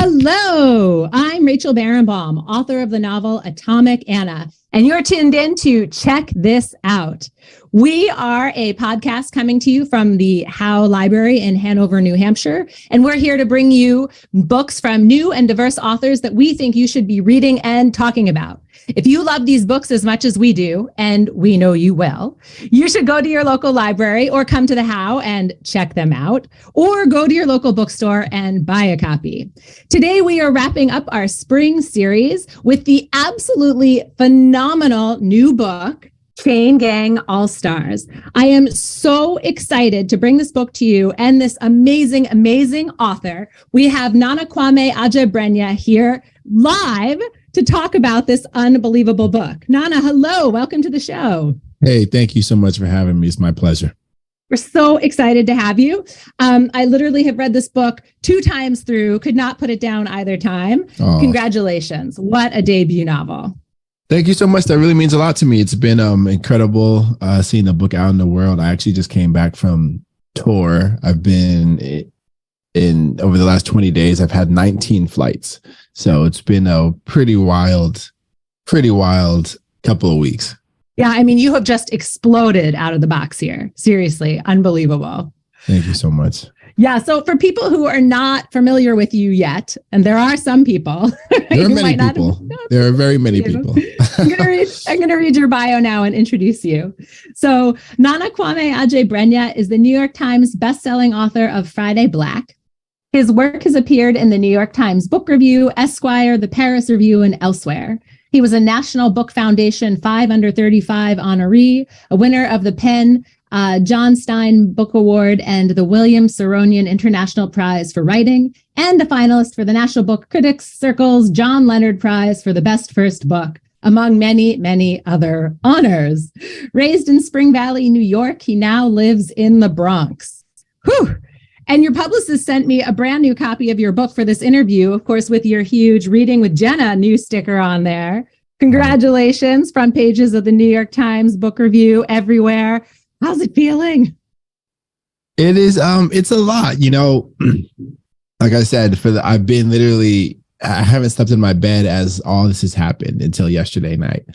Hello, I'm Rachel Barenbaum, author of the novel Atomic Anna, and you're tuned in to Check This Out. We are a podcast coming to you from the Howe Library in Hanover, New Hampshire, and we're here to bring you books from new and diverse authors that we think you should be reading and talking about. If you love these books as much as we do, and we know you will, you should go to your local library or come to the Howe and check them out, or go to your local bookstore and buy a copy. Today, we are wrapping up our spring series with the absolutely phenomenal new book, Chain Gang All-Stars. I am so excited to bring this book to you and this amazing, amazing author. We have Nana Kwame Adjei-Brenyah here live to talk about this unbelievable book. Nana, hello. Welcome to the show. Hey, thank you so much for having me. It's my pleasure. We're so excited to have you. I literally have read this book 2 times through, could not put it down either time. Oh. Congratulations. What a debut novel. Thank you so much. That really means a lot to me. It's been incredible seeing the book out in the world. I actually just came back from tour. I've been in over the last 20 days. I've had 19 flights. So it's been a pretty wild couple of weeks. Yeah, I mean, you have just exploded out of the box here. Seriously, unbelievable. Thank you so much. Yeah, so for people who are not familiar with you yet, and there are some people. There are many people. There are very many people. I'm going to read your bio now and introduce you. So Nana Kwame Adjei-Brenyah is the New York Times bestselling author of Friday Black. His work has appeared in the New York Times Book Review, Esquire, the Paris Review, and elsewhere. He was a National Book Foundation 5 Under 35 honoree, a winner of the Penn John Stein Book Award and the William Saronian International Prize for Writing, and a finalist for the National Book Critics Circle's John Leonard Prize for the Best First Book, among many, many other honors. Raised in Spring Valley, New York, he now lives in the Bronx. Whew! And your publicist sent me a brand new copy of your book for this interview, of course, with your huge Reading with Jenna new sticker on there. Congratulations, front pages of the New York Times Book Review everywhere. How's it feeling? It is, it's a lot, like I said, I've been I haven't slept in my bed as all this has happened until yesterday night.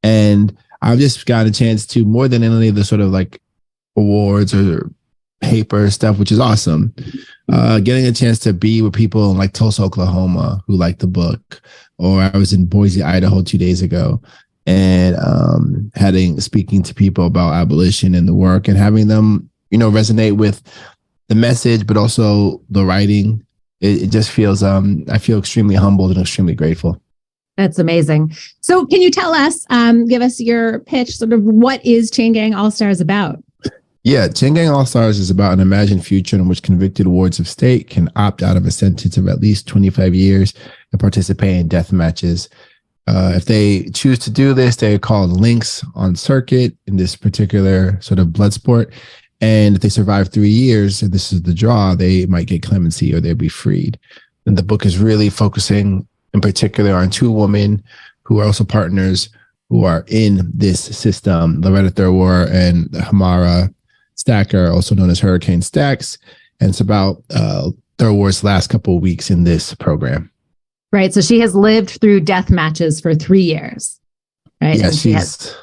And I've just got a chance to, more than any of the sort of like awards or paper stuff, which is awesome. Getting a chance to be with people in like Tulsa, Oklahoma, who like the book, or I was in Boise, Idaho 2 days ago, and speaking to people about abolition and the work, and having them, resonate with the message, but also the writing. It just feels, I feel extremely humbled and extremely grateful. That's amazing. So can you tell us, give us your pitch, sort of what is Chain Gang All-Stars about? Yeah, Chain Gang All-Stars is about an imagined future in which convicted wards of state can opt out of a sentence of at least 25 years and participate in death matches. If they choose to do this, they are called links on circuit in this particular sort of blood sport. And if they survive 3 years, and this is the draw, they might get clemency or they'll be freed. And the book is really focusing in particular on 2 women who are also partners who are in this system, Loretta Thurwar and Hamara Stacker, also known as Hurricane Stacks. And it's about Thurwar's last couple of weeks in this program. Right. So she has lived through death matches for 3 years. Right. Yeah, she's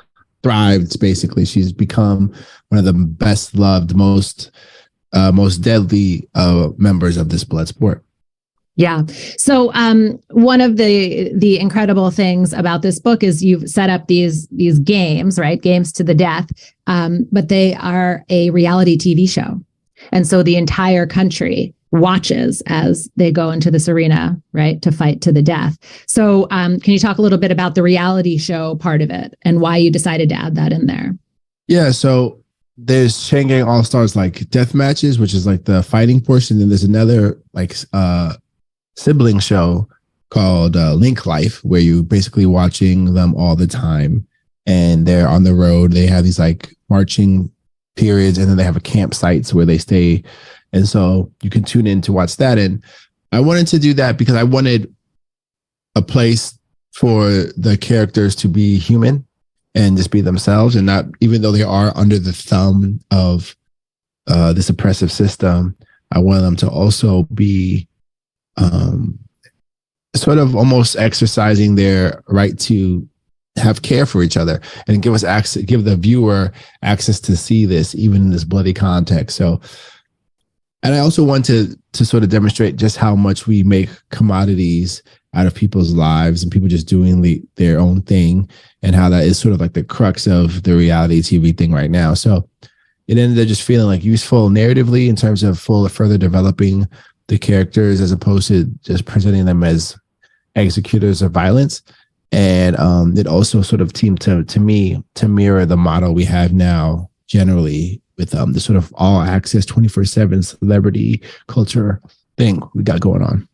thrived, basically. She's become one of the best loved, most deadly members of this blood sport. Yeah. So one of the incredible things about this book is you've set up these games, right? Games to the death, but they are a reality TV show. And so the entire country watches as they go into this arena, right, to fight to the death. So can you talk a little bit about the reality show part of it and why you decided to add that in there? Yeah. So there's Chain Gang All-Stars like death matches, which is like the fighting portion. And there's another like sibling show called Link Life, where you're basically watching them all the time, and they're on the road. They have these like marching periods, and then they have a campsites where they stay. And so you can tune in to watch that. And I wanted to do that because I wanted a place for the characters to be human and just be themselves, and not, even though they are under the thumb of this oppressive system, I wanted them to also be sort of almost exercising their right to have care for each other and give us access, give the viewer access to see this, even in this bloody context. So, and I also want to sort of demonstrate just how much we make commodities out of people's lives and people just doing their own thing, and how that is sort of like the crux of the reality TV thing right now. So it ended up just feeling like useful narratively in terms of further developing the characters as opposed to just presenting them as executors of violence. And it also sort of seemed to me to mirror the model we have now generally with the sort of all access 24/7 celebrity culture thing we got going on.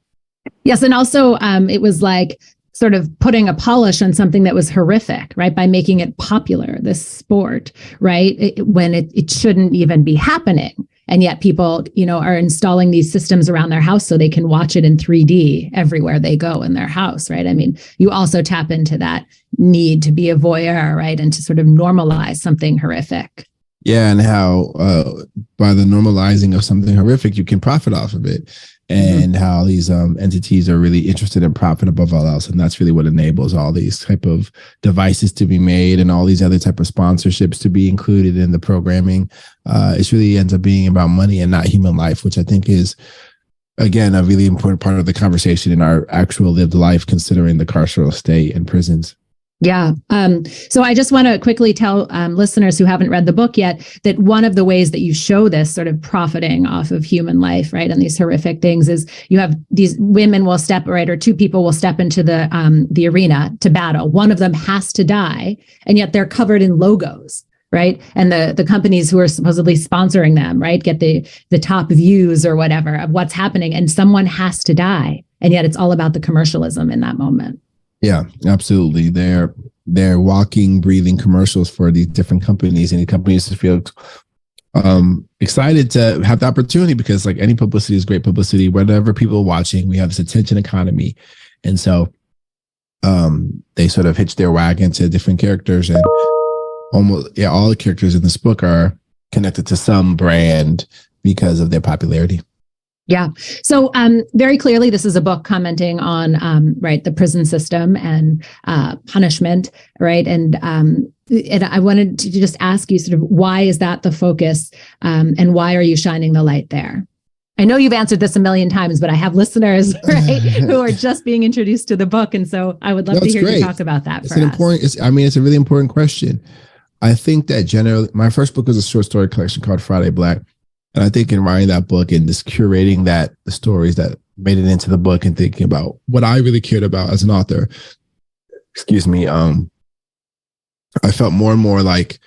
Yes. And also it was like sort of putting a polish on something that was horrific, right? By making it popular, this sport, right? When it shouldn't even be happening. And yet people, are installing these systems around their house so they can watch it in 3D everywhere they go in their house, right? I mean, you also tap into that need to be a voyeur, right? And to sort of normalize something horrific. Yeah, and how by the normalizing of something horrific, you can profit off of it. And how these entities are really interested in profit above all else. And that's really what enables all these type of devices to be made and all these other type of sponsorships to be included in the programming. It really ends up being about money and not human life, which I think is, again, a really important part of the conversation in our actual lived life, considering the carceral state and prisons. Yeah. So I just want to quickly tell listeners who haven't read the book yet that one of the ways that you show this sort of profiting off of human life, right, and these horrific things is you have these women will step, right, or two people will step into the arena to battle. One of them has to die, and yet they're covered in logos, right? And the companies who are supposedly sponsoring them, right, get the top views or whatever of what's happening, and someone has to die, and yet it's all about the commercialism in that moment. Yeah, absolutely. They're walking, breathing commercials for these different companies, and the companies feel excited to have the opportunity because, like, any publicity is great publicity. Whenever people are watching, we have this attention economy, and so they sort of hitch their wagon to different characters, and almost all the characters in this book are connected to some brand because of their popularity. Yeah. So very clearly, this is a book commenting on, right, the prison system and punishment, right? And I wanted to just ask you sort of why is that the focus and why are you shining the light there? I know you've answered this a million times, but I have listeners, right, who are just being introduced to the book. And so I would love to hear you talk about that for us. It's a really important question. I think that generally, my first book was a short story collection called Friday Black. And I think in writing that book and just curating the stories that made it into the book and thinking about what I really cared about as an author, I felt more and more like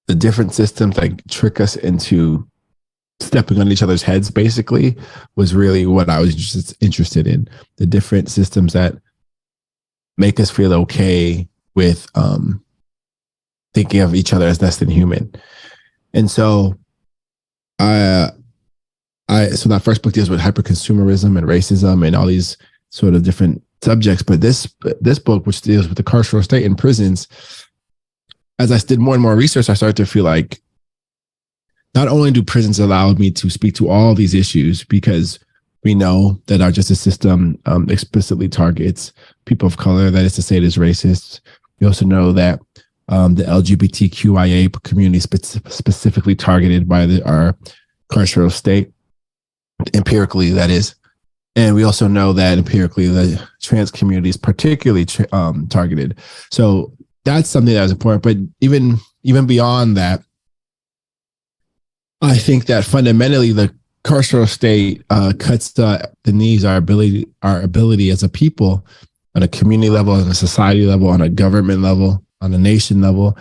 the different systems that trick us into stepping on each other's heads, basically, was really what I was just interested in. The different systems that make us feel okay with thinking of each other as less than human. And so so that first book deals with hyperconsumerism and racism and all these sort of different subjects. But this book, which deals with the carceral state in prisons, as I did more and more research, I started to feel like not only do prisons allow me to speak to all these issues, because we know that our justice system explicitly targets people of color, that is to say it is racist. We also know that the LGBTQIA community specifically targeted by our carceral state, empirically, that is. And we also know that empirically the trans community is particularly targeted. So that's something that is important. But even beyond that, I think that fundamentally the carceral state cuts the knees our ability as a people on a community level, on a society level, on a government level, on a nation level.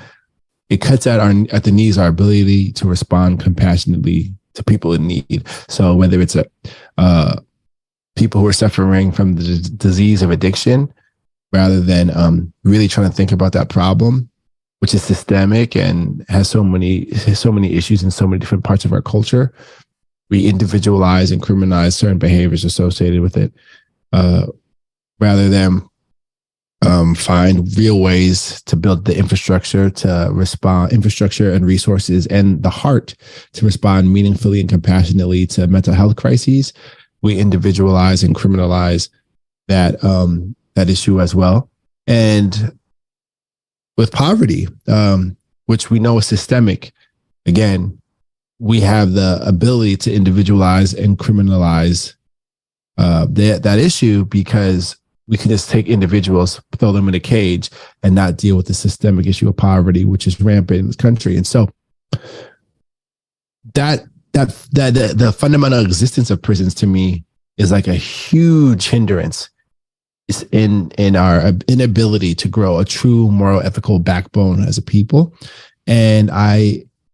It cuts at the knees our ability to respond compassionately to people in need. So whether it's people who are suffering from the disease of addiction, rather than really trying to think about that problem, which is systemic and has so many issues in so many different parts of our culture, we individualize and criminalize certain behaviors associated with it, rather than find real ways to build the infrastructure and resources and the heart to respond meaningfully and compassionately to mental health crises. We individualize and criminalize that issue as well. And with poverty, which we know is systemic, again, we have the ability to individualize and criminalize that issue, because we can just take individuals, throw them in a cage, and not deal with the systemic issue of poverty, which is rampant in this country. And so that the fundamental existence of prisons to me is like a huge hindrance in our inability to grow a true moral, ethical backbone as a people. And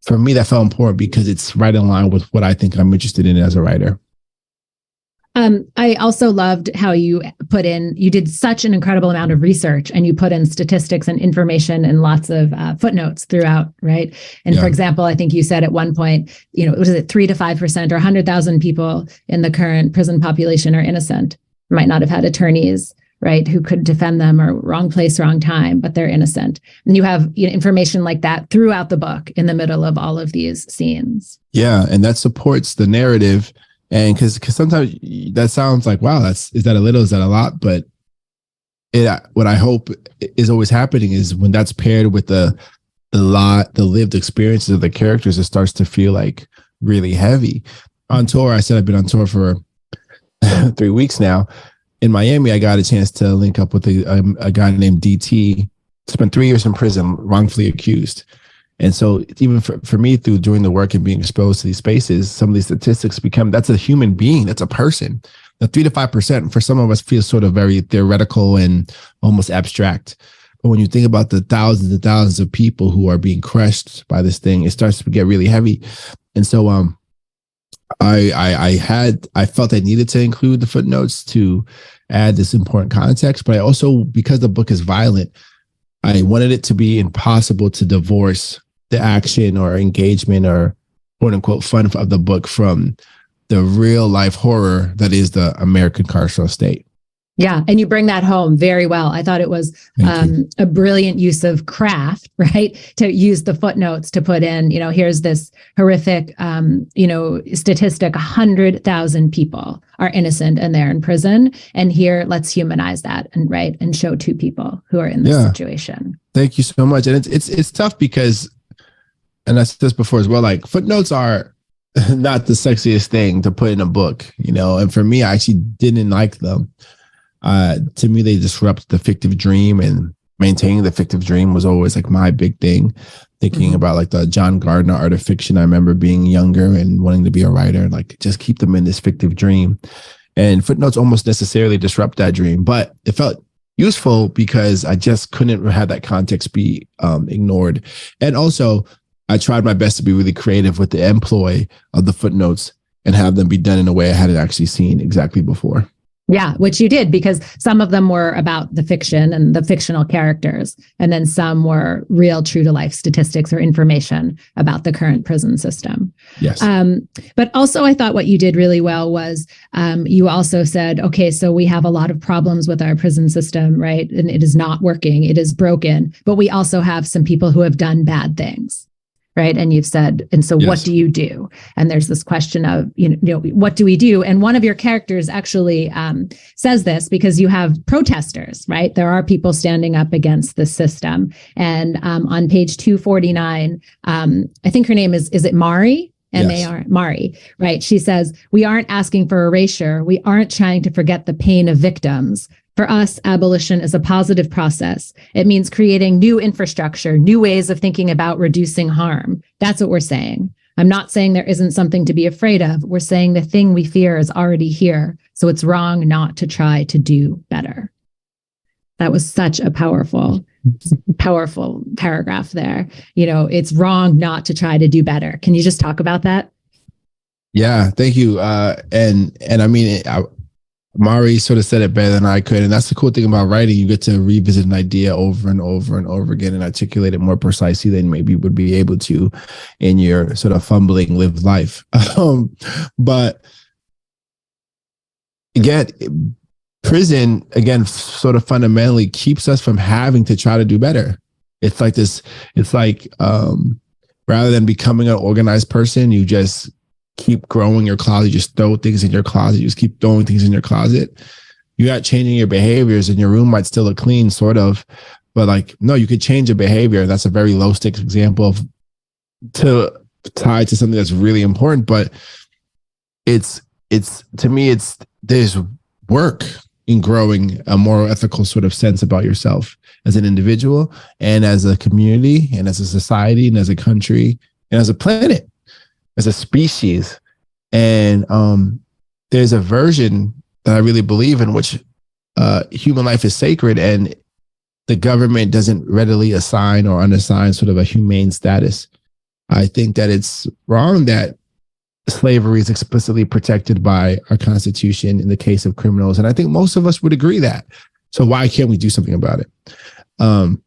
for me, that felt important because it's right in line with what I think I'm interested in as a writer. I also loved how you did such an incredible amount of research, and you put in statistics and information and lots of footnotes throughout, right? And for example, I think you said at one point, was it 3 to 5% or 100,000 people in the current prison population are innocent, might not have had attorneys, right, who could defend them, or wrong place, wrong time, but they're innocent. And you have information like that throughout the book in the middle of all of these scenes. Yeah, and that supports the narrative. And because sometimes that sounds like, wow, is that a little, is that a lot? But what I hope is always happening is when that's paired with the lived experiences of the characters, it starts to feel like really heavy. On tour, I said I've been on tour for 3 weeks now. In Miami, I got a chance to link up with a guy named DT, spent 3 years in prison, wrongfully accused. And so even for me, through doing the work and being exposed to these spaces, some of these statistics that's a human being, that's a person. The 3 to 5% for some of us feels sort of very theoretical and almost abstract. But when you think about the thousands and thousands of people who are being crushed by this thing, it starts to get really heavy. And so I felt I needed to include the footnotes to add this important context. But I also, because the book is violent, I wanted it to be impossible to divorce the action or engagement or quote unquote fun of the book from the real life horror that is the American carceral state. Yeah. And you bring that home very well. I thought it was a brilliant use of craft, right? To use the footnotes to put in, here's this horrific, statistic, 100,000 people are innocent and they're in prison. And here, let's humanize that and show 2 people who are in this situation. Thank you so much. And it's tough because, and I said this before as well, like footnotes are not the sexiest thing to put in a book, and for me, I actually didn't like them. To me, they disrupt the fictive dream, and maintaining the fictive dream was always like my big thing. Thinking about like the John Gardner art of fiction. I remember being younger and wanting to be a writer, like just keep them in this fictive dream. And footnotes almost necessarily disrupt that dream, but it felt useful because I just couldn't have that context be ignored. And also, I tried my best to be really creative with the employ of the footnotes and have them be done in a way I hadn't actually seen exactly before. Yeah, which you did, because some of them were about the fiction and the fictional characters, and then some were real, true to life statistics or information about the current prison system. Yes. But also, I thought what you did really well was you also said, okay, so we have a lot of problems with our prison system, right? And it is not working. It is broken. But we also have some people who have done bad things. Right. And you've said, and so what do you do? And there's this question of, what do we do? And one of your characters actually says this, because you have protesters, right? There are people standing up against the system. And on page 249, I think her name is it Mari? M-A-R, Mari, right? She says, we aren't asking for erasure. We aren't trying to forget the pain of victims. For us, abolition is a positive process. It means creating new infrastructure, new ways of thinking about reducing harm. That's what we're saying. I'm not saying there isn't something to be afraid of. We're saying the thing we fear is already here. So it's wrong not to try to do better. That was such a powerful paragraph there. It's wrong not to try to do better. Can you just talk about that? Yeah, thank you. And I mean, Mari sort of said it better than I could. And that's the cool thing about writing. You get to revisit an idea over and over and over again and articulate it more precisely than maybe you would be able to in your sort of fumbling lived life. But again, prison, again, sort of fundamentally keeps us from having to try to do better. It's like this, rather than becoming an organized person, you just keep growing your closet, you just throw things in your closet, you just keep throwing things in your closet. you're not changing your behaviors, and your room might still look clean, sort of. But like, no, you could change your behavior. That's a very low stakes example of tied to something that's really important. But it's to me, there's work in growing a more ethical sort of sense about yourself as an individual and as a community and as a society and as a country and as a planet, as a species. And there's a version that I really believe in, which human life is sacred, and the government doesn't readily assign or unassign sort of a humane status. I think that it's wrong that slavery is explicitly protected by our Constitution in the case of criminals. And I think most of us would agree that. So why can't we do something about it? And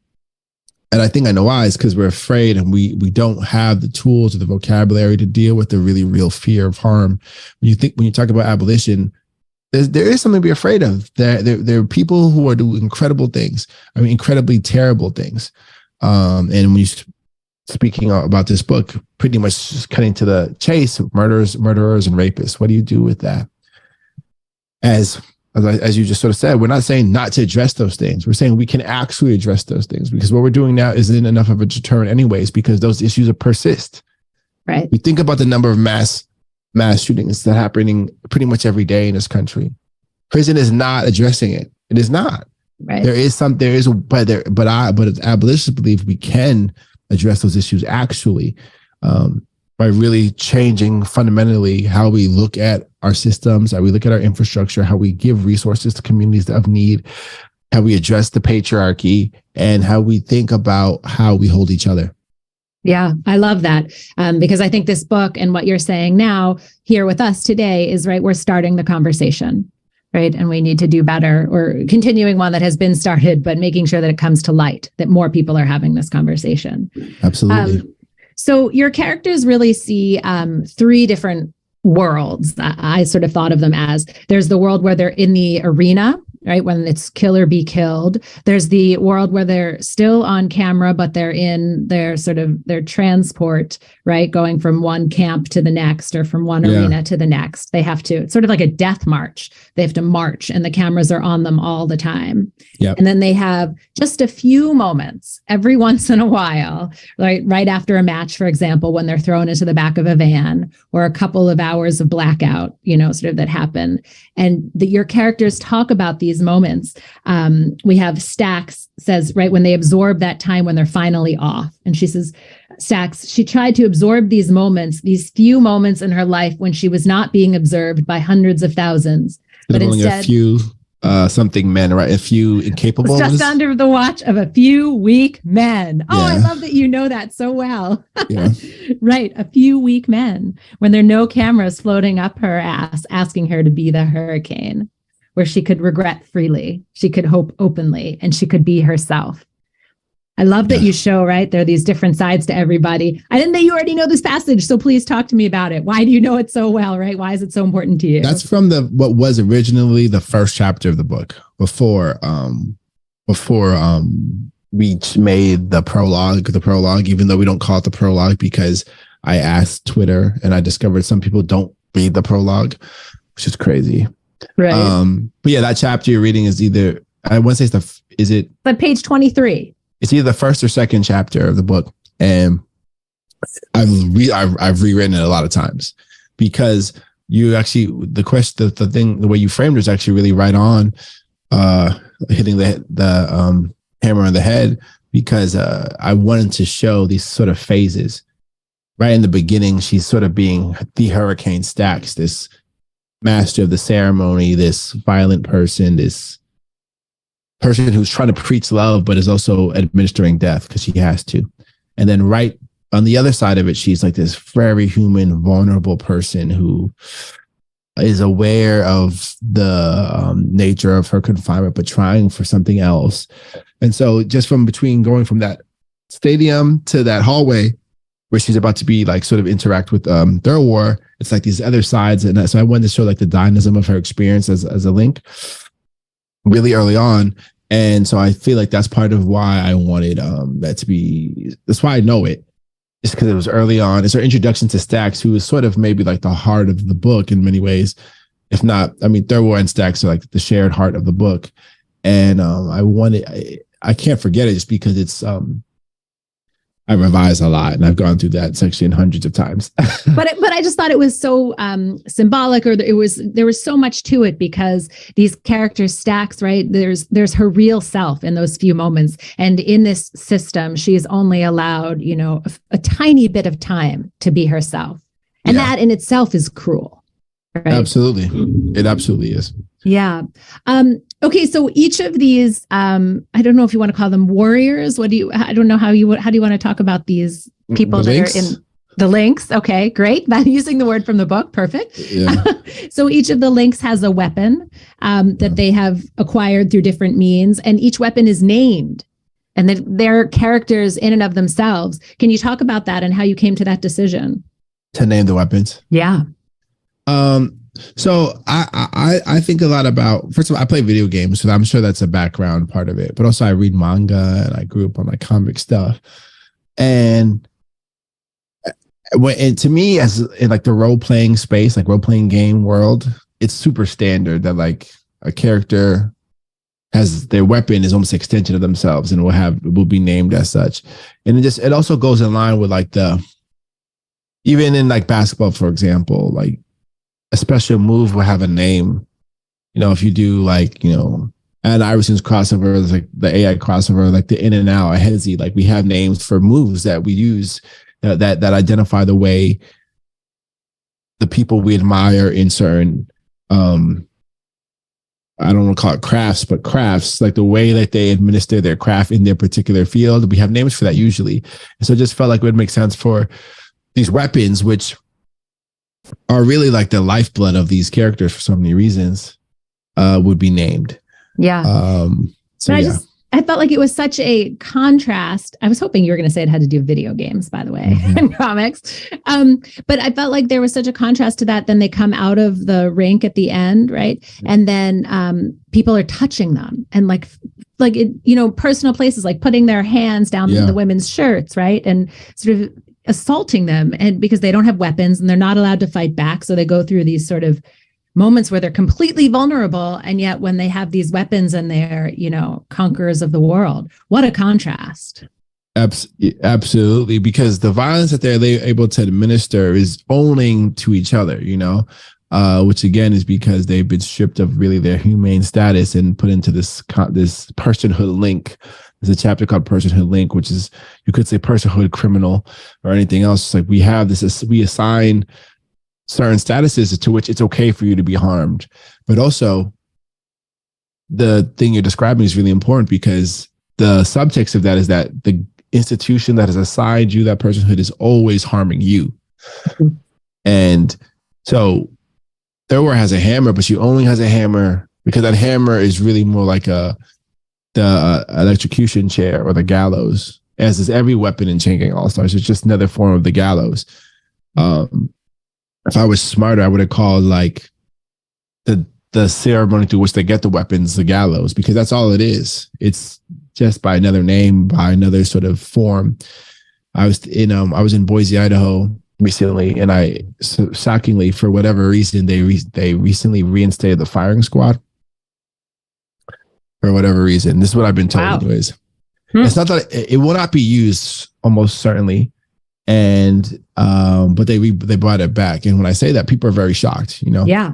I think I know why. It's because we're afraid, and we don't have the tools or the vocabulary to deal with the really real fear of harm. When you talk about abolition, there is something to be afraid of. There are people who are doing incredible things. I mean, incredibly terrible things. And when you speaking about this book, pretty much just cutting to the chase, murderers, and rapists. What do you do with that? As you just sort of said, we're not saying not to address those things. We're saying we can actually address those things, because what we're doing now isn't enough of a deterrent anyways, because those issues persist. Right. We think about the number of mass shootings that are happening pretty much every day in this country. Prison is not addressing it. It is not. Right. But abolitionists believe we can address those issues actually by really changing fundamentally how we look at our systems, how we look at our infrastructure, how we give resources to communities of need, how we address the patriarchy, and how we think about how we hold each other. Yeah, I love that, because I think this book and what you're saying now here with us today is right. We're starting the conversation, right? And we need to do better, or continuing one that has been started, but making sure that it comes to light, that more people are having this conversation. Absolutely. So your characters really see three different worlds. I sort of thought of them as, there's the world where they're in the arena, right? When it's kill or be killed. There's the world where they're still on camera, but they're in their transport, right? Going from one camp to the next, or from one arena to the next. They have to, it's sort of like a death march. They have to march, and the cameras are on them all the time. Yep. And then they have just a few moments every once in a while, right after a match, for example, when they're thrown into the back of a van, or a couple of hours of blackout, sort of that happen. And your characters talk about these moments. We have Stax says, right, when they absorb that time when they're finally off. And she says, Stax, she tried to absorb these moments, these few moments in her life when she was not being observed by hundreds of thousands. But only instead, a few something men, right? A few incapable. Just under the watch of a few weak men. Oh, yeah. I love that you know that so well. Yeah. Right. A few weak men, when there are no cameras floating up her ass, asking her to be the hurricane, where she could regret freely, she could hope openly, and she could be herself. I love that you show, right, there are these different sides to everybody. I didn't know you already know this passage, so please talk to me about it. Why do you know it so well, right? Why is it so important to you? That's from what was originally the first chapter of the book, before we made the prologue, even though we don't call it the prologue, because I asked Twitter and I discovered some people don't read the prologue, which is crazy. Right. But yeah, that chapter you're reading is either, I want to say is it like page 23? It's either the first or second chapter of the book. And I've rewritten it a lot of times, because you actually, the way you framed it is actually really right on, hitting the hammer on the head, because I wanted to show these sort of phases. Right in the beginning, she's sort of being the Hurricane Stax, this master of the ceremony, this violent person, this person who's trying to preach love, but is also administering death because she has to. And then right on the other side of it, she's like this very human, vulnerable person who is aware of the nature of her confinement, but trying for something else. And so just from going from that stadium to that hallway where she's about to be like sort of interact with Thurwar, it's like these other sides. And so I wanted to show like the dynamism of her experience as a link really early on. And so I feel like that's part of why I wanted that to be, that's why I know it. It's because it was early on. It's her introduction to Stax, who is sort of maybe like the heart of the book in many ways. if not, I mean, Third War and Stacks are like the shared heart of the book. And I can't forget it just because it's, I revise a lot and I've gone through that section hundreds of times. but I just thought it was so symbolic, or there was so much to it, because these characters, Stacks, right? There's her real self in those few moments. And in this system, she's only allowed, a tiny bit of time to be herself. And that in itself is cruel. Right? Absolutely. It absolutely is. Yeah. Okay. So each of these, I don't know if you want to call them warriors. I don't know how do you want to talk about these people that are in the links? Okay, great. Using the word from the book. Perfect. Yeah. So each of the links has a weapon that they have acquired through different means, and each weapon is named, and they're characters in and of themselves. Can you talk about that and how you came to that decision? To name the weapons? Yeah. So I think a lot about, first of all, I play video games, so I'm sure that's a background part of it. But also I read manga and I grew up on like comic stuff. And to me, as in like the role-playing space, like role-playing game world, it's super standard that like a character has their weapon is almost an extension of themselves and will be named as such. And it also goes in line with like even in like basketball, for example, like a special move will have a name. If you do like, Allen Iverson's crossover, like the AI crossover, like the in and out, a hezzy, like we have names for moves that we use that identify the way the people we admire in certain, I don't want to call it crafts, but crafts, like the way that they administer their craft in their particular field. We have names for that usually. And so it just felt like it would make sense for these weapons, which are really like the lifeblood of these characters for so many reasons, would be named. Yeah. I felt like it was such a contrast. I was hoping you were going to say it had to do with video games, by the way, and comics. But I felt like there was such a contrast to that. Then they come out of the rink at the end, right? And then people are touching them, and like personal places, like putting their hands down the women's shirts, right? And sort of assaulting them, and because they don't have weapons and they're not allowed to fight back. So they go through these sort of moments where they're completely vulnerable. And yet when they have these weapons and they're, conquerors of the world, what a contrast. Absolutely. Because the violence that they're able to administer is owning to each other, which again is because they've been stripped of really their humane status and put into this personhood link. There's a chapter called Personhood Link, which is, you could say personhood criminal or anything else. It's like we have this, we assign certain statuses to which it's okay for you to be harmed. But also the thing you're describing is really important, because the subtext of that is that the institution that has assigned you that personhood is always harming you. Mm-hmm. And so Thurwar has a hammer, but she only has a hammer because that hammer is really more like the electrocution chair or the gallows, as is every weapon in Chain Gang All-Stars. It's just another form of the gallows. If I was smarter, I would have called like the ceremony through which they get the weapons the gallows, because that's all it is. It's just by another name, by another sort of form. I was in Boise, Idaho recently, and shockingly, for whatever reason, they recently reinstated the firing squad. For whatever reason, this is what I've been told. Wow. Anyways, It's not that it will not be used, almost certainly, and but they brought it back. And when I say that, people are very shocked. Yeah,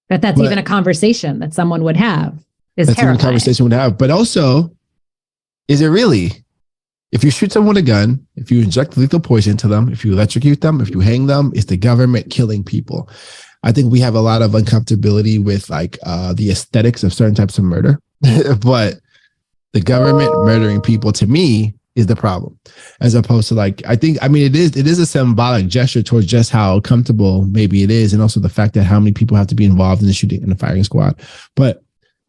that's even a conversation that someone would have. That's terrifying. Even a conversation would have. But also, is it really? If you shoot someone with a gun, if you inject lethal poison to them, if you electrocute them, if you hang them, it's the government killing people. I think we have a lot of uncomfortability with like the aesthetics of certain types of murder, but the government murdering people, to me, is the problem, as opposed to like, it is a symbolic gesture towards just how comfortable maybe it is. And also the fact that how many people have to be involved in the shooting in the firing squad. But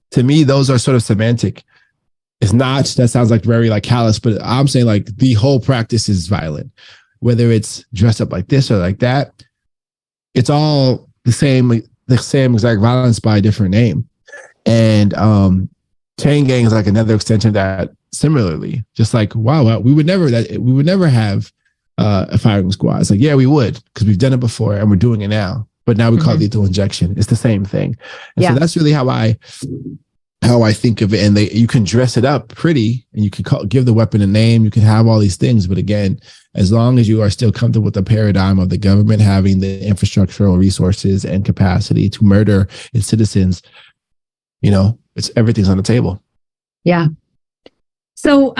to me, those are sort of semantic. It's not, that sounds like very like callous, but I'm saying like the whole practice is violent, whether it's dressed up like this or like that. It's all the same exact violence by a different name. And Chain Gang is like another extension of that. Similarly, just like, wow, we would never have a firing squad. It's like, yeah, we would, because we've done it before and we're doing it now. but now we call it lethal injection. It's the same thing. And so that's really how I think of it. And you can dress it up pretty, and you can give the weapon a name. You can have all these things. But again, as long as you are still comfortable with the paradigm of the government having the infrastructural resources and capacity to murder its citizens, everything's on the table. Yeah. So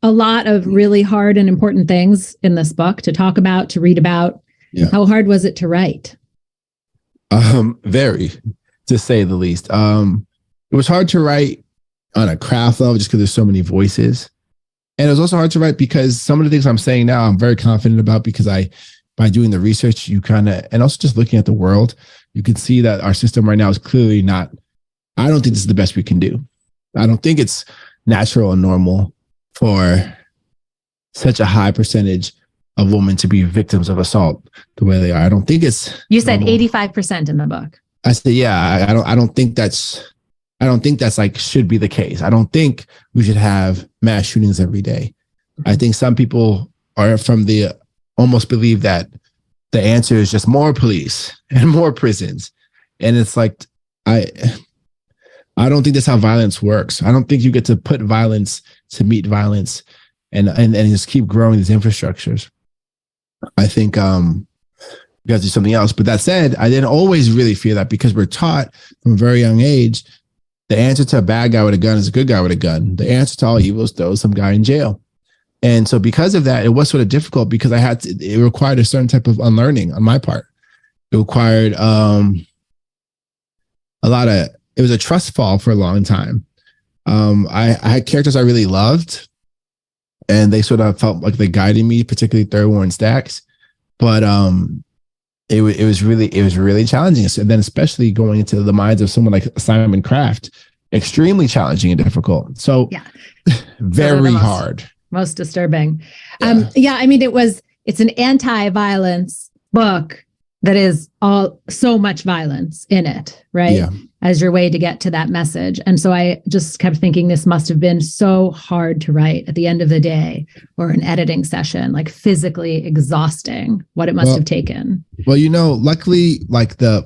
a lot of really hard and important things in this book to talk about, to read about. Yeah. How hard was it to write? Very, to say the least. It was hard to write on a craft level just because there's so many voices. And it was also hard to write because some of the things I'm saying now, I'm very confident about, because by doing the research, and also just looking at the world, you can see that our system right now is clearly not, I don't think this is the best we can do. I don't think it's natural and normal for such a high percentage of women to be victims of assault the way they are. I don't think it's. You said normal. 85% in the book. I said, yeah, I don't think that's like should be the case. I don't think we should have mass shootings every day. I think some people are almost believe that the answer is just more police and more prisons. And it's like, I don't think that's how violence works. I don't think you get to put violence to meet violence and just keep growing these infrastructures. I think you have to do something else. But that said, I didn't always really feel that, because we're taught from a very young age, the answer to a bad guy with a gun is a good guy with a gun. The answer to all evil is throw some guy in jail. And so because of that, it was sort of difficult, because it required a certain type of unlearning on my part. It required it was a trust fall for a long time. I had characters I really loved, and they sort of felt like they guided me, particularly Third Warren Stacks. But it was really challenging. And then especially going into the minds of someone like Simon Kraft, extremely challenging and difficult. So very hard. Most disturbing. Yeah. I mean, it's an anti-violence book that is so much violence in it, right? Yeah. As your way to get to that message. And so I just kept thinking this must have been so hard to write at the end of the day, or an editing session, like physically exhausting, what it must have taken. Well, luckily, like the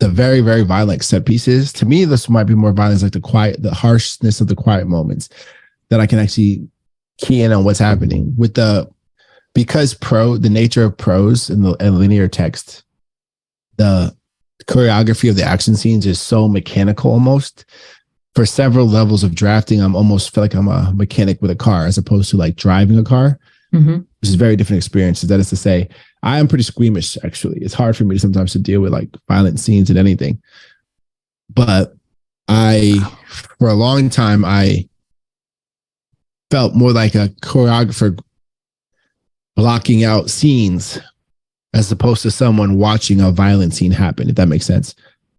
very, very violent set pieces, to me, this might be more violence, like the harshness of the quiet moments, that I can actually key in on what's happening because the nature of prose and linear text, the choreography of the action scenes is so mechanical almost. For several levels of drafting, I'm almost feel like I'm a mechanic with a car, as opposed to like driving a car, which is very different experiences. That is to say, I am pretty squeamish, actually. It's hard for me sometimes to deal with like violent scenes and anything. But for a long time, I felt more like a choreographer blocking out scenes, as opposed to someone watching a violent scene happen, if that makes sense.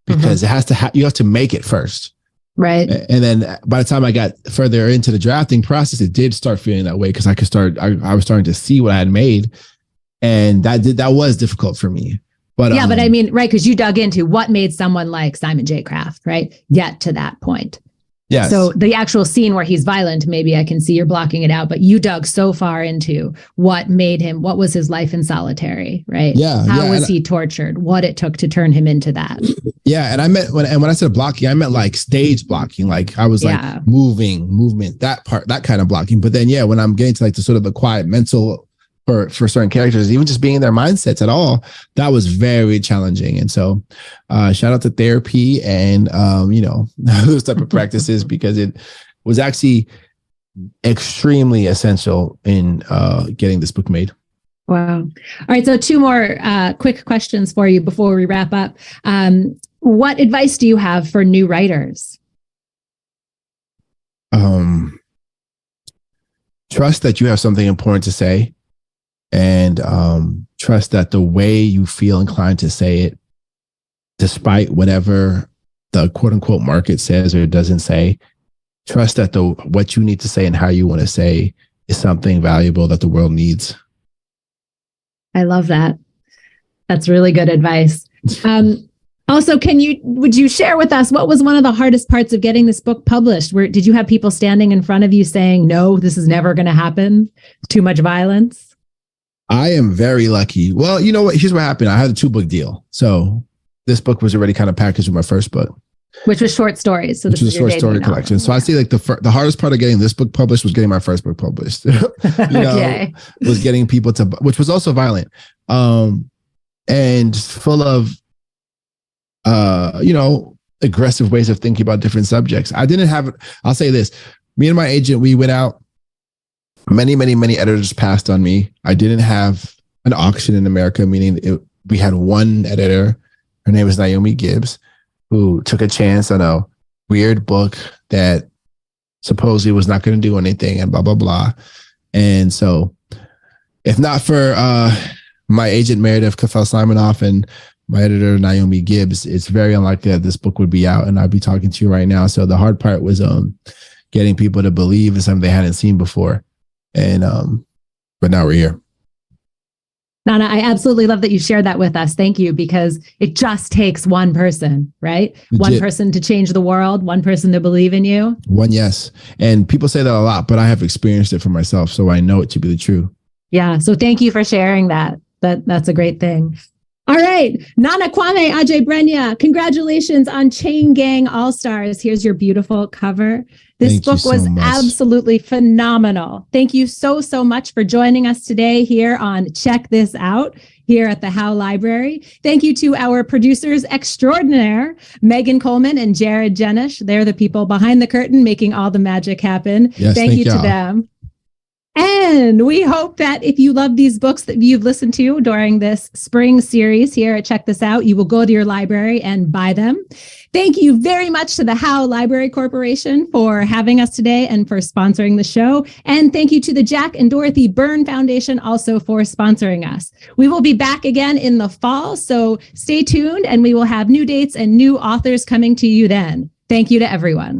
Because it has to you have to make it first. Right. And then by the time I got further into the drafting process, it did start feeling that way, because I was starting to see what I had made. And that was difficult for me. But but I mean, right, because you dug into what made someone like Simon J. Kraft, right, get to that point. Yeah. So the actual scene where he's violent, maybe I can see you're blocking it out, but you dug so far into what made him, what was his life in solitary, right? Yeah. How was he tortured? What it took to turn him into that. Yeah. And I meant when I said blocking, I meant like stage blocking. Like I was like movement, that part, that kind of blocking. But then, when I'm getting to like the sort of the quiet mental for certain characters, even just being in their mindsets at all, that was very challenging. And so shout out to therapy and, those type of practices, because it was actually extremely essential in getting this book made. Wow. All right. So 2 more quick questions for you before we wrap up. What advice do you have for new writers? Trust that you have something important to say. And trust that the way you feel inclined to say it, despite whatever the quote unquote market says or doesn't say, trust that what you need to say and how you want to say is something valuable that the world needs. I love that. That's really good advice. Also, would you share with us what was one of the hardest parts of getting this book published? Did you have people standing in front of you saying, no, this is never going to happen? Too much violence? I am very lucky. Well, you know what? Here's what happened. I had a 2-book deal. So this book was already kind of packaged with my first book, which was short stories. So which was a short story collection. So I see like the hardest part of getting this book published was getting my first book published. Okay. Was getting people to, which was also violent, and full of, aggressive ways of thinking about different subjects. I'll say this, me and my agent, we went out, many editors passed on me. I didn't have an auction in America, meaning we had one editor. Her name is Naomi Gibbs, who took a chance on a weird book that supposedly was not going to do anything and blah, blah, blah. And so if not for my agent, Meredith Kafel-Simonoff, and my editor, Naomi Gibbs, it's very unlikely that this book would be out and I'd be talking to you right now. So the hard part was getting people to believe in something they hadn't seen before. And but now we're here. Nana, I absolutely love that you shared that with us. Thank you, because it just takes one person, right? Legit. One person to change the world, one person to believe in you. One, yes. And people say that a lot, but I have experienced it for myself, so I know it to be the truth. Yeah. So thank you for sharing that. That's a great thing. All right. Nana Kwame Adjei-Brenyah, congratulations on Chain Gang All-Stars. Here's your beautiful cover. This book was absolutely phenomenal. Thank you so much for joining us today here on Check This Out here at the Howe Library. Thank you to our producers extraordinaire, Megan Coleman and Jared Jenish. They're the people behind the curtain making all the magic happen. Yes, thank you to them. And we hope that if you love these books that you've listened to during this spring series here at Check This Out, you will go to your library and buy them. Thank you very much to the Howe Library Corporation for having us today and for sponsoring the show. And thank you to the Jack and Dorothy Byrne Foundation also for sponsoring us. We will be back again in the fall, so stay tuned and we will have new dates and new authors coming to you then. Thank you to everyone.